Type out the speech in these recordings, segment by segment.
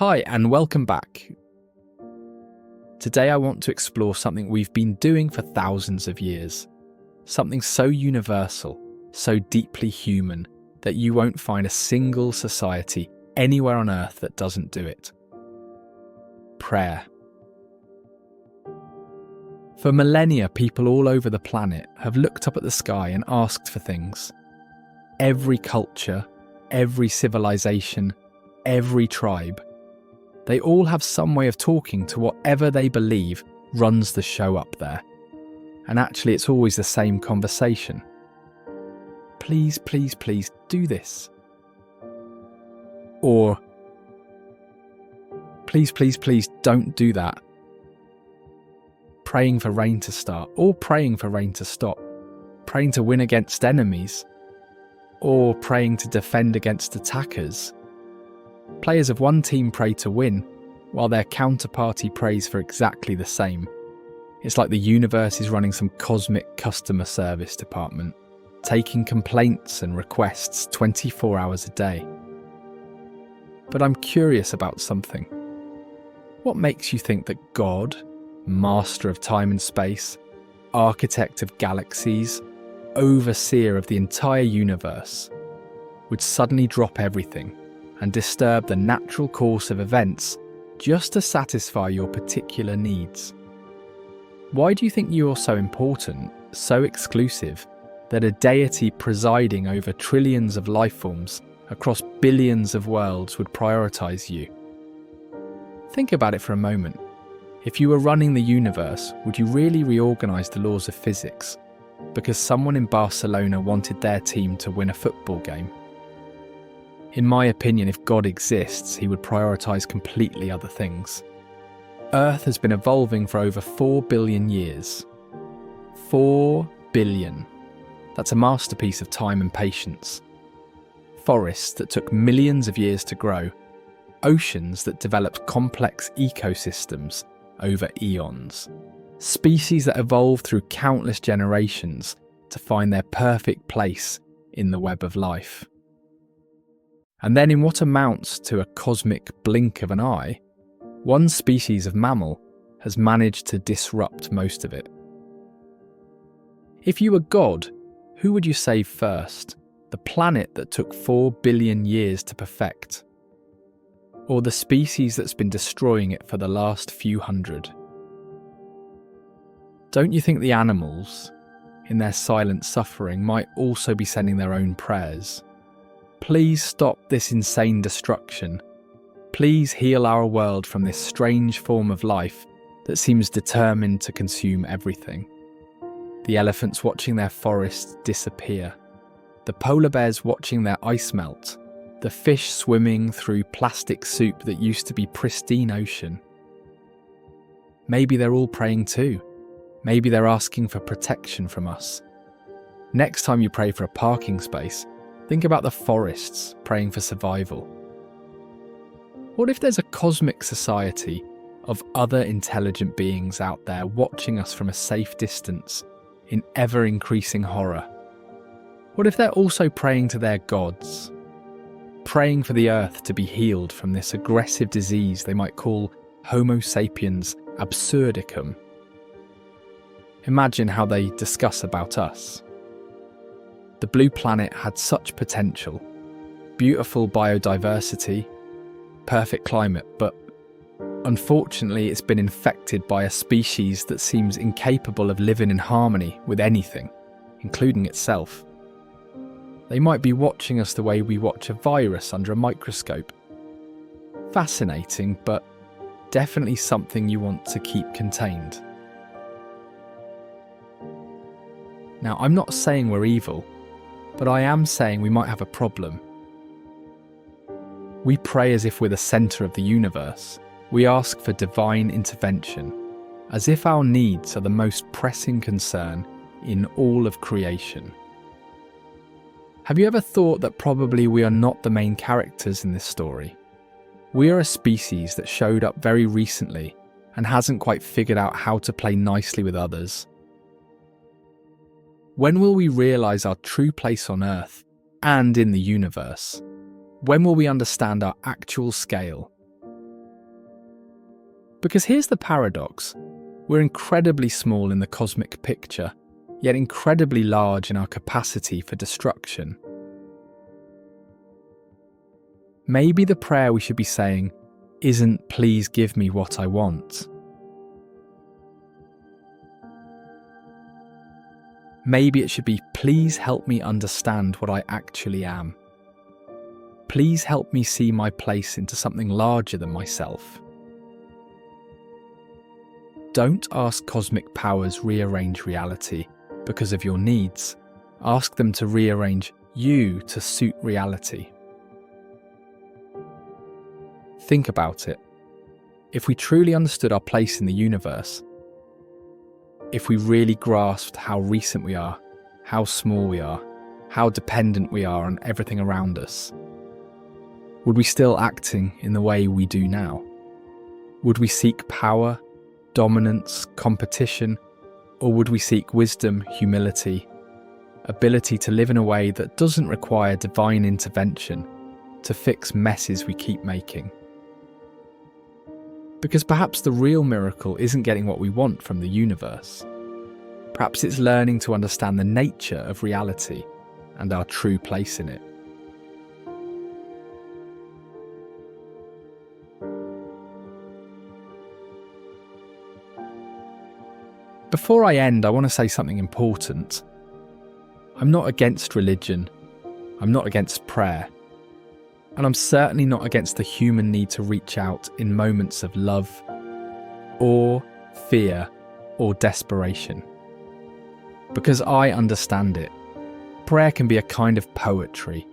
Hi and welcome back. Today I want to explore something we've been doing for thousands of years. Something so universal, so deeply human, that you won't find a single society anywhere on Earth that doesn't do it. Prayer. For millennia, people all over the planet have looked up at the sky and asked for things. Every culture, every civilization, every tribe, they all have some way of talking to whatever they believe runs the show up there. And actually, it's always the same conversation. Please, please, please do this. Or, please, please, please don't do that. Praying for rain to start, or praying for rain to stop. Praying to win against enemies, or praying to defend against attackers. Players of one team pray to win, while their counterparty prays for exactly the same. It's like the universe is running some cosmic customer service department, taking complaints and requests 24 hours a day. But I'm curious about something. What makes you think that God, master of time and space, architect of galaxies, overseer of the entire universe, would suddenly drop everything and disturb the natural course of events just to satisfy your particular needs? Why do you think you're so important, so exclusive, that a deity presiding over trillions of life forms across billions of worlds would prioritize you? Think about it for a moment. If you were running the universe, would you really reorganize the laws of physics because someone in Barcelona wanted their team to win a football game? In my opinion, if God exists, he would prioritise completely other things. Earth has been evolving for over 4 billion years. 4 billion. That's a masterpiece of time and patience. Forests that took millions of years to grow. Oceans that developed complex ecosystems over eons. Species that evolved through countless generations to find their perfect place in the web of life. And then in what amounts to a cosmic blink of an eye, one species of mammal has managed to disrupt most of it. If you were God, who would you save first? The planet that took 4 billion years to perfect? Or the species that's been destroying it for the last few hundred? Don't you think the animals, in their silent suffering, might also be sending their own prayers? Please stop this insane destruction. Please heal our world from this strange form of life that seems determined to consume everything. The elephants watching their forests disappear. The polar bears watching their ice melt. The fish swimming through plastic soup that used to be pristine ocean. Maybe they're all praying too. Maybe they're asking for protection from us. Next time you pray for a parking space, think about the forests praying for survival. What if there's a cosmic society of other intelligent beings out there watching us from a safe distance in ever-increasing horror? What if they're also praying to their gods? Praying for the earth to be healed from this aggressive disease they might call Homo sapiens absurdicum? Imagine how they discuss about us. The blue planet had such potential, beautiful biodiversity, perfect climate, but unfortunately it's been infected by a species that seems incapable of living in harmony with anything, including itself. They might be watching us the way we watch a virus under a microscope. Fascinating, but definitely something you want to keep contained. Now, I'm not saying we're evil, but I am saying we might have a problem. We pray as if we're the centre of the universe. We ask for divine intervention, as if our needs are the most pressing concern in all of creation. Have you ever thought that probably we are not the main characters in this story? We are a species that showed up very recently and hasn't quite figured out how to play nicely with others. When will we realise our true place on Earth and in the universe? When will we understand our actual scale? Because here's the paradox. We're incredibly small in the cosmic picture, yet incredibly large in our capacity for destruction. Maybe the prayer we should be saying isn't "please give me what I want." Maybe it should be "please help me understand what I actually am. Please help me see my place into something larger than myself." Don't ask cosmic powers rearrange reality because of your needs. Ask them to rearrange you to suit reality. Think about it. If we truly understood our place in the universe, if we really grasped how recent we are, how small we are, how dependent we are on everything around us, would we still acting in the way we do now? Would we seek power, dominance, competition, or would we seek wisdom, humility, ability to live in a way that doesn't require divine intervention to fix messes we keep making? Because perhaps the real miracle isn't getting what we want from the universe. Perhaps it's learning to understand the nature of reality and our true place in it. Before I end, I want to say something important. I'm not against religion. I'm not against prayer. And I'm certainly not against the human need to reach out in moments of love, awe, fear, or desperation. Because I understand it. Prayer can be a kind of poetry,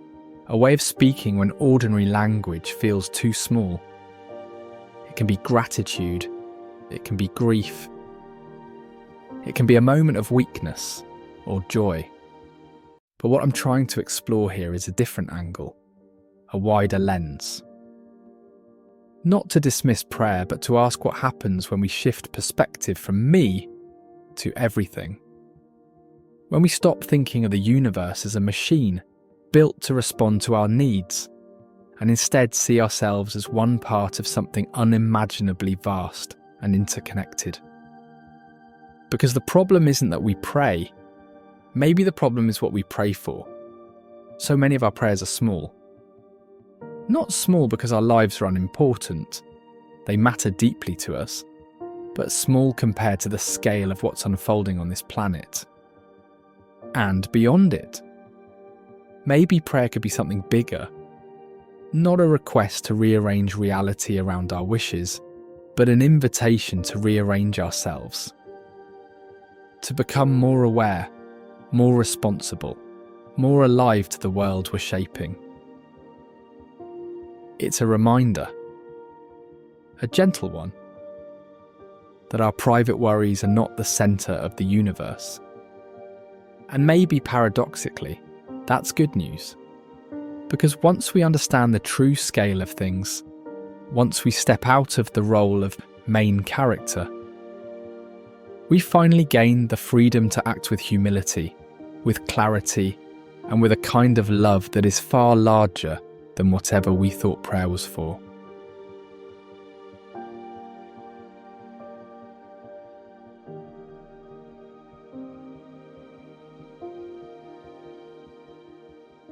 a way of speaking when ordinary language feels too small. It can be gratitude. It can be grief. It can be a moment of weakness or joy. But what I'm trying to explore here is a different angle. A wider lens. Not to dismiss prayer, but to ask what happens when we shift perspective from me to everything. When we stop thinking of the universe as a machine built to respond to our needs, and instead see ourselves as one part of something unimaginably vast and interconnected. Because the problem isn't that we pray. Maybe the problem is what we pray for. So many of our prayers are small. Not small because our lives are unimportant. They matter deeply to us, but small compared to the scale of what's unfolding on this planet. And beyond it. Maybe prayer could be something bigger. Not a request to rearrange reality around our wishes, but an invitation to rearrange ourselves. To become more aware, more responsible, more alive to the world we're shaping. It's a reminder, a gentle one, that our private worries are not the centre of the universe. And maybe paradoxically, that's good news. Because once we understand the true scale of things, once we step out of the role of main character, we finally gain the freedom to act with humility, with clarity, and with a kind of love that is far larger than whatever we thought prayer was for.